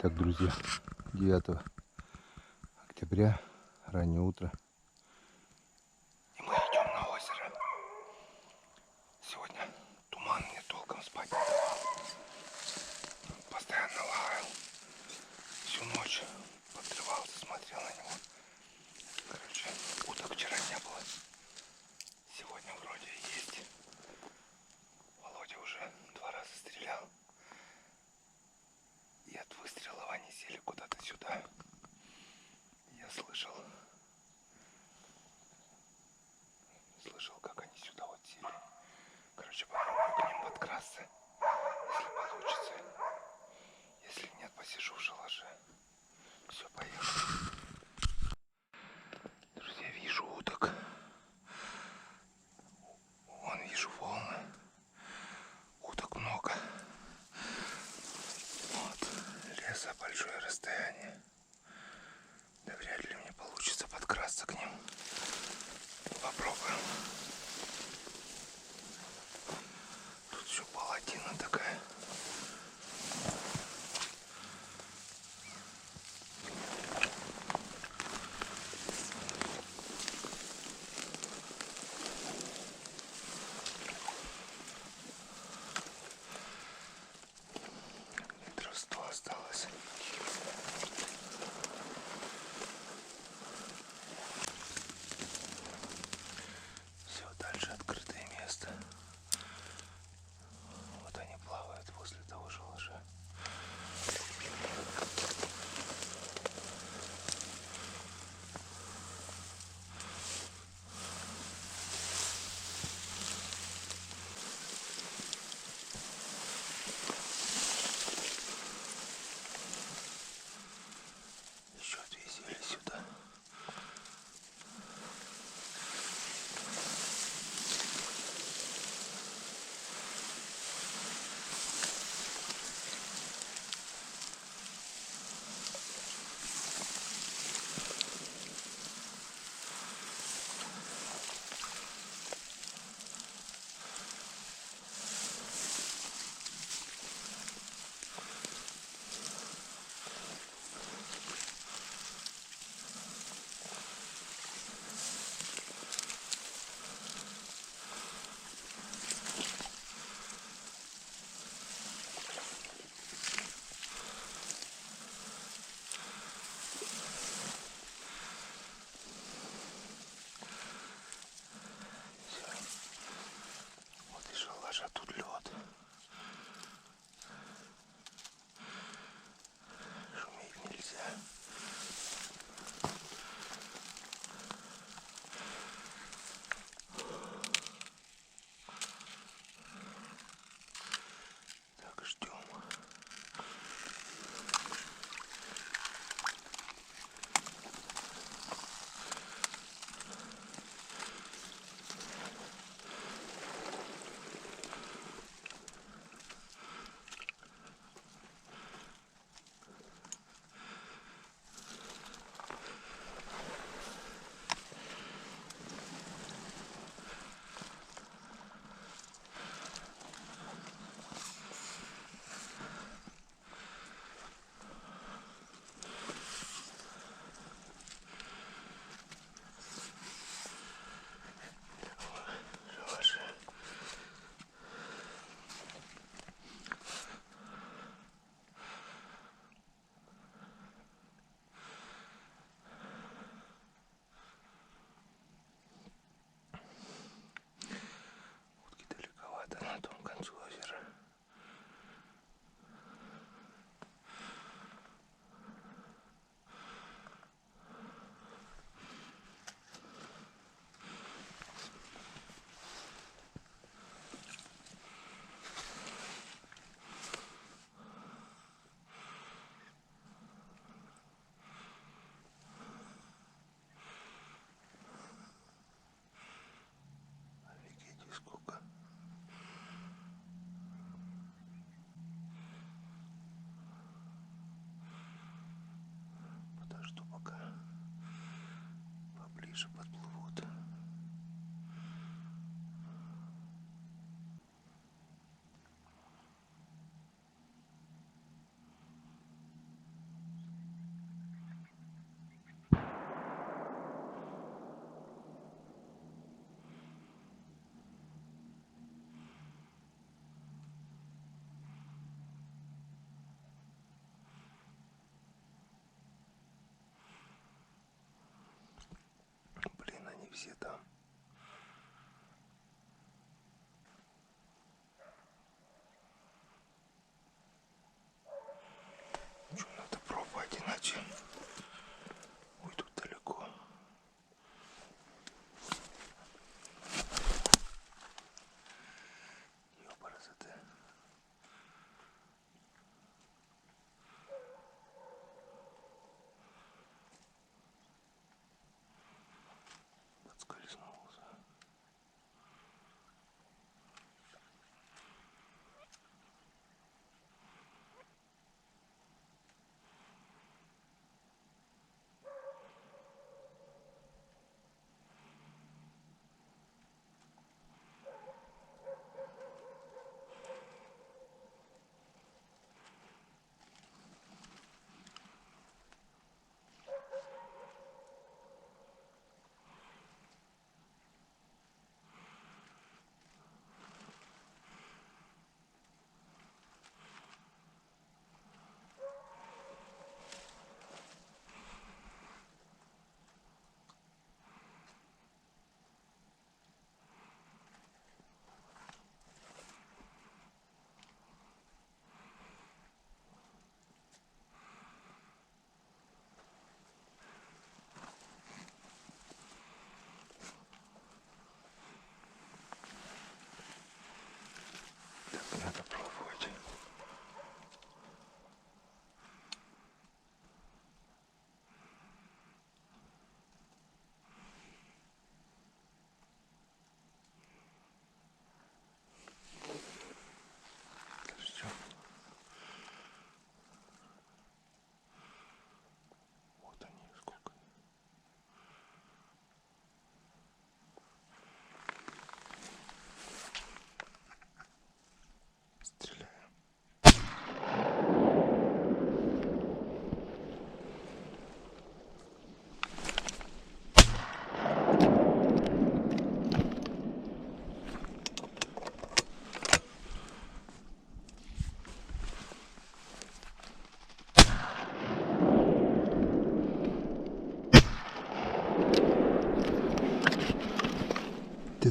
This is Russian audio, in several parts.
Итак, друзья, 9 октября, раннее утро. И мы идем на озеро. Сегодня туман, мне толком спать не давал. Постоянно лаял. Всю ночь подрывался, смотрел на него. Короче, уток вчера не было. Сегодня вроде есть. Володя уже 2 раза стрелял. И от выстрелов они сели куда-то сюда. Я слышал, как они сюда вот сели. Короче, попробую к ним подкрасться, если получится. Если нет, посижу в шалаше. Все, поехали. Друзья, вижу уток. Вон вижу волны. Уток много. Вот, леса, большое расстояние. Да вряд ли мне получится подкрасться к ним. Попробуем. Тут еще палатина такая. Метров 100 осталось.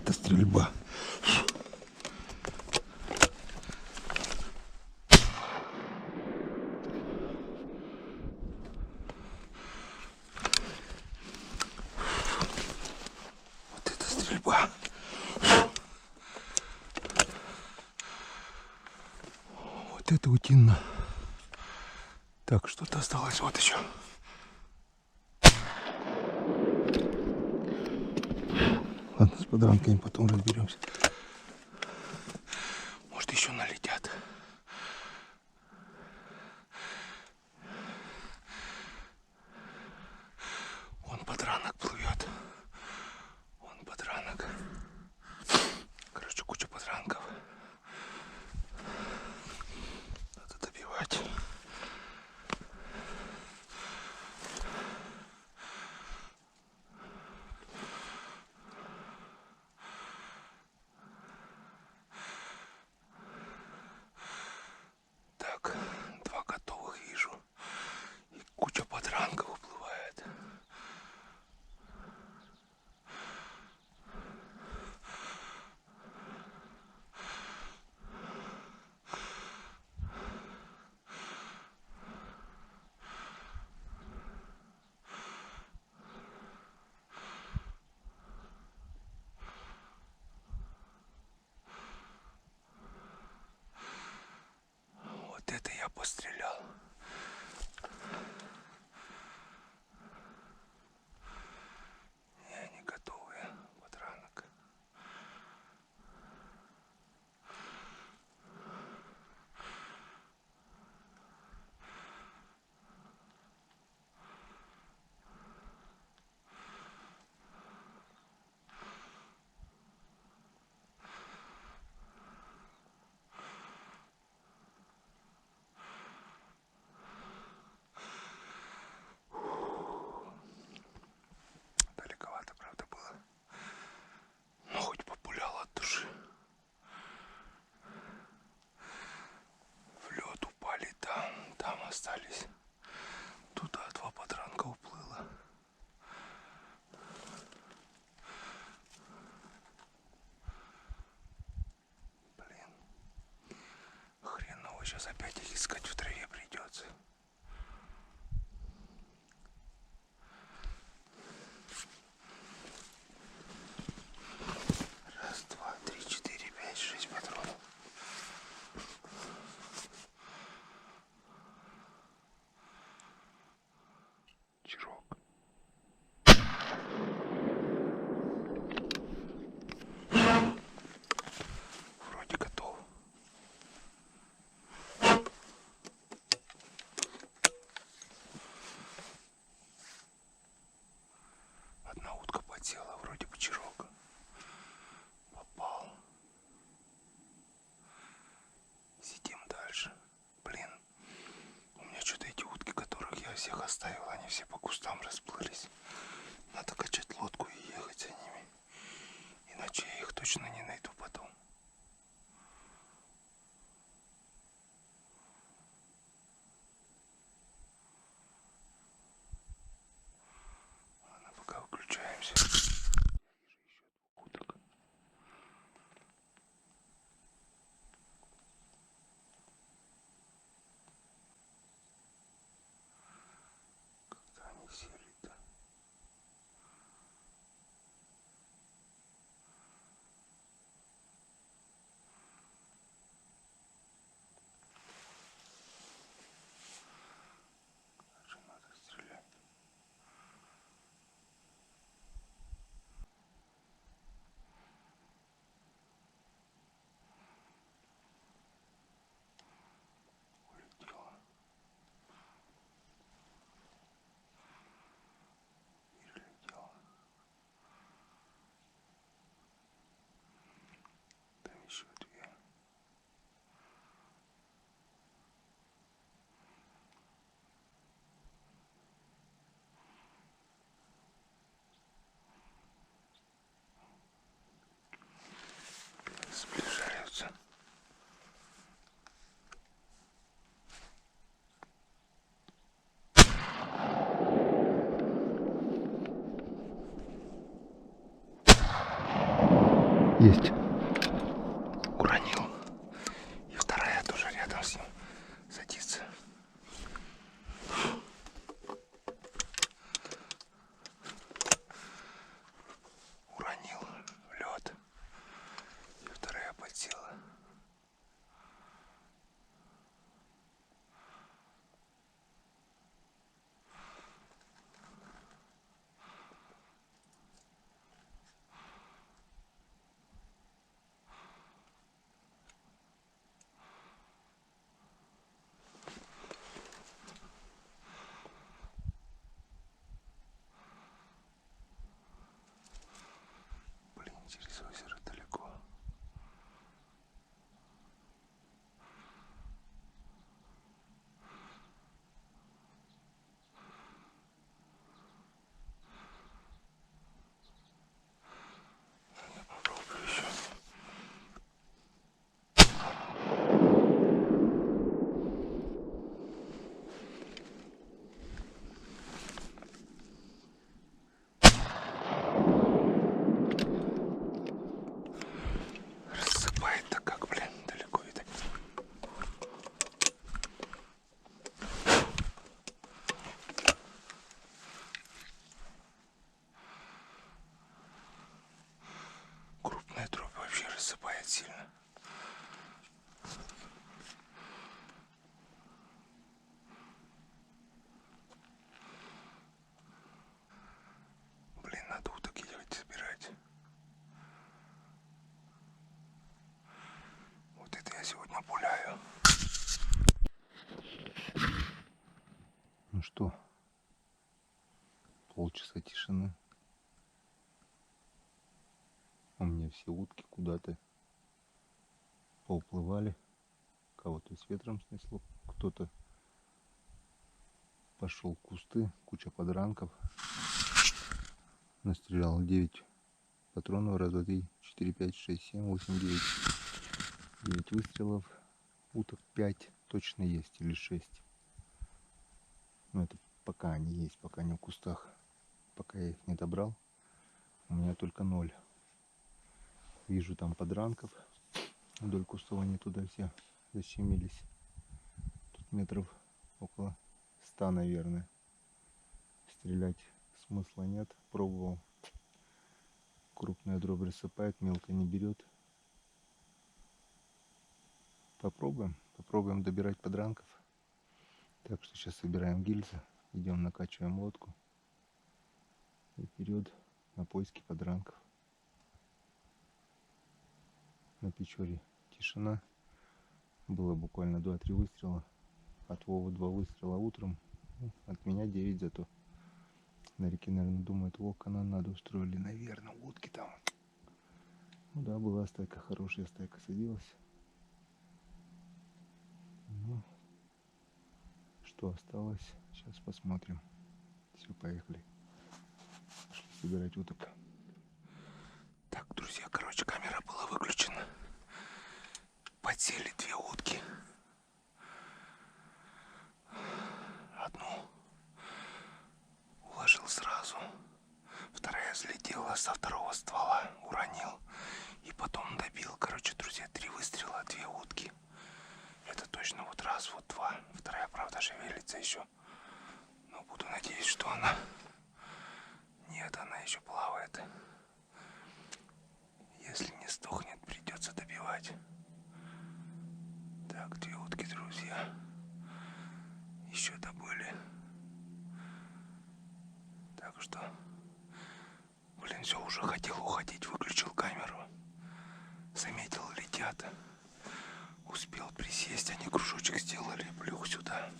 это стрельба. Вот это стрельба. Вот это утино. Так, что-то осталось. Вот еще. Ладно, с подранками потом разберемся. Может, еще налетят. Вон подранок плывет. Вон подранок. Короче, куча подранков. Надо добивать. Так, два готовых вижу. И куча подранков уплывает. Вот это я пострелял. И они готовые. Подранок. Далековато, правда, было. Но хоть популял от души. В лед упали там остались. Туда два подранка уплыло. Блин. Хреново, сейчас опять их искать в траве придется. Раз, два, три, четыре, пять, шесть патронов. Чирок. Вроде готов. Одна утка подсела, вроде бы чирок. Попал. Сидим дальше. Блин, у меня что-то эти утки, которых я всех оставил, они все по кустам расплылись. Надо качать лодку и ехать за ними. Иначе я их точно не найду потом. Ладно, пока выключаемся. Вижу еще двух уток. Когда они сели-то? Даже надо стрелять. Есть. Уронил. И вторая тоже рядом с ним садится. Уронил лед. И вторая подсела. Через озеро далеко. Я попробую еще. Рассыпает-то как, блин, далеко видать. Крупная дробь вообще рассыпает сильно. Блин, надо уток ехать собирать. Вот это я сегодня пуляю. Ну что, полчаса тишины. У меня все утки куда-то поуплывали. Кого-то с ветром снесло, кто-то пошел в кусты, куча подранков. Настрелял 9 патронов, раз, два, три, 4, 5, 6, 7, 8, 9. 9 выстрелов. Уток 5 точно есть, или 6. Но это пока они есть, пока они в кустах. Пока я их не добрал, у меня только 0. Вижу там подранков. Вдоль кустов они туда все защемились. Тут метров около 100, наверное. Стрелять смысла нет. Пробовал. Крупная дробь рассыпает, мелко не берет. Попробуем добирать подранков. Так что сейчас собираем гильзы, идем накачиваем лодку и вперед на поиски подранков. На Печоре тишина. Было буквально 2-3 выстрела. От Вовы 2 выстрела утром. От меня 9 зато. На реке, наверное, думают, о, канонаду устроили. Наверное, утки там. Ну да, была стайка, хорошая стайка садилась. Ну, что осталось, сейчас посмотрим. Все, поехали. Пошли собирать уток. Так, друзья, короче, камера была выключена. Подсели 2 утки. Одну уложил сразу. Вторая взлетела со 2-го ствола. Уронил. И потом добил. Короче, друзья, 3 выстрела, 2 утки. Это точно вот раз, вот 2. Вторая, правда, шевелится еще. Но буду надеяться, что она... Нет, она еще плавает. Если не сдохнет, придется добивать. Так, 2 утки, друзья. Еще добыли. Так что... Блин, все, уже хотел уходить. Выключил камеру. Заметил, летят. Успел присесть, они кружочек сделали. Плюх сюда.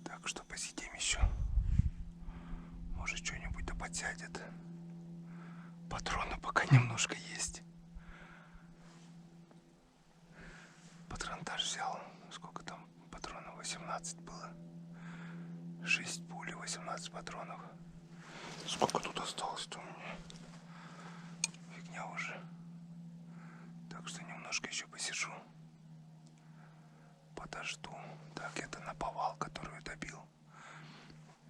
Так что посидим еще. Может, что-нибудь да подсядет. Патроны пока немножко есть. Патронтаж взял. Сколько там патронов? 18 было. 6 пуль, 18 патронов. Сколько тут осталось-то у меня? Фигня уже. Так что немножко еще посижу. Подожду. Так, это наповал, которую добил.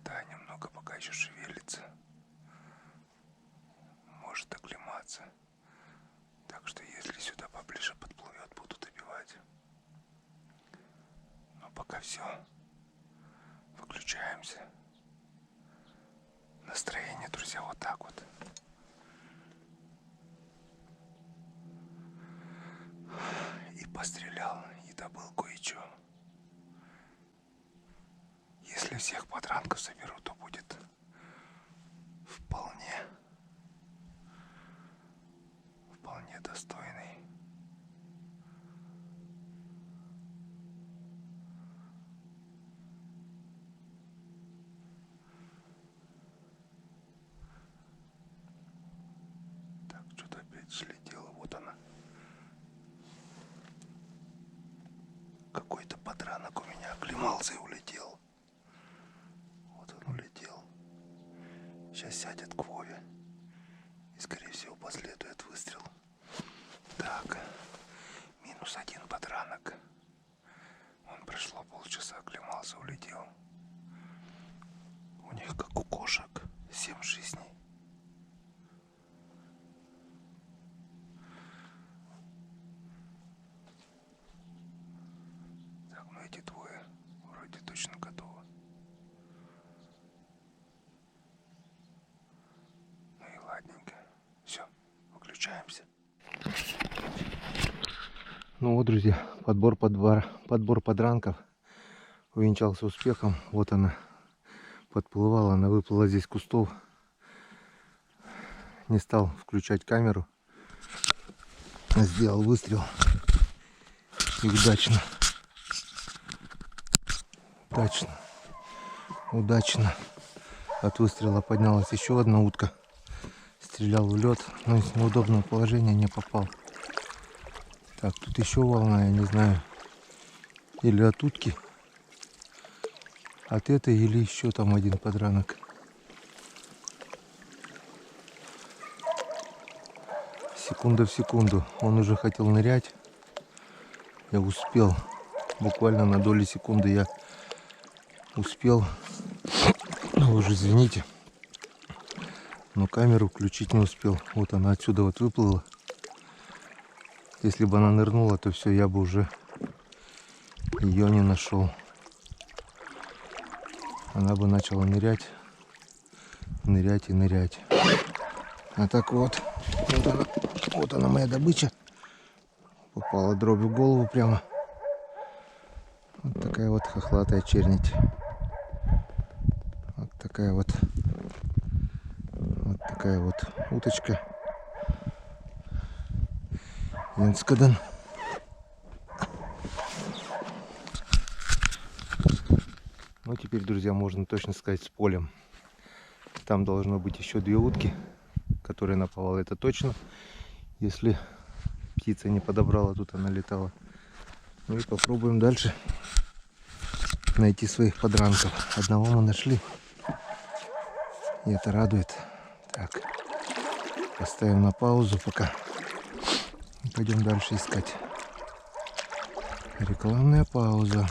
Да, немного пока еще шевелится. может оклематься. Так что если сюда поближе подплывет, буду добивать. Но пока все. Выключаемся. Настроение, друзья, вот так вот. И пострелял, и добыл кое-что. Если всех подранков соберу, то будет вполне достойный. Так, что-то опять слетело. Вот она. Какой-то подранок у меня оклемался и улетел. Вот он улетел. Сейчас сядет к Вове. И скорее всего последует выстрел. Так. Минус один подранок. Он прошло полчаса, оклемался, улетел. У них как у кошек 7 жизней. Так, ну эти двое вроде точно готовы. Ну и ладненько. Все, выключаемся. Ну вот, друзья, подбор подранков увенчался успехом. Вот она подплывала, она выплыла здесь кустов. Не стал включать камеру. Сделал выстрел. И удачно от выстрела поднялась еще одна утка. Стрелял в лед, но из неудобного положения не попал. Так, тут еще волна, я не знаю, или от утки, от этой, или еще там один подранок. Секунда в секунду, он уже хотел нырять, я успел, буквально на доли секунды я успел, вы уже извините, но камеру включить не успел. Вот она отсюда вот выплыла. Если бы она нырнула, то все, я бы уже ее не нашел. Она бы начала нырять и нырять. А так вот она моя добыча. Попала дробью в голову прямо. Вот такая вот хохлатая чернить. Вот такая вот уточка. Венскаден. Ну теперь, друзья, можно точно сказать с полем. Там должно быть еще 2 утки, которые наповал, это точно. Если птица не подобрала, тут она летала. Ну и попробуем дальше найти своих подранков. Одного мы нашли. И это радует. Так, поставим на паузу пока. И пойдем дальше искать. Рекламная пауза.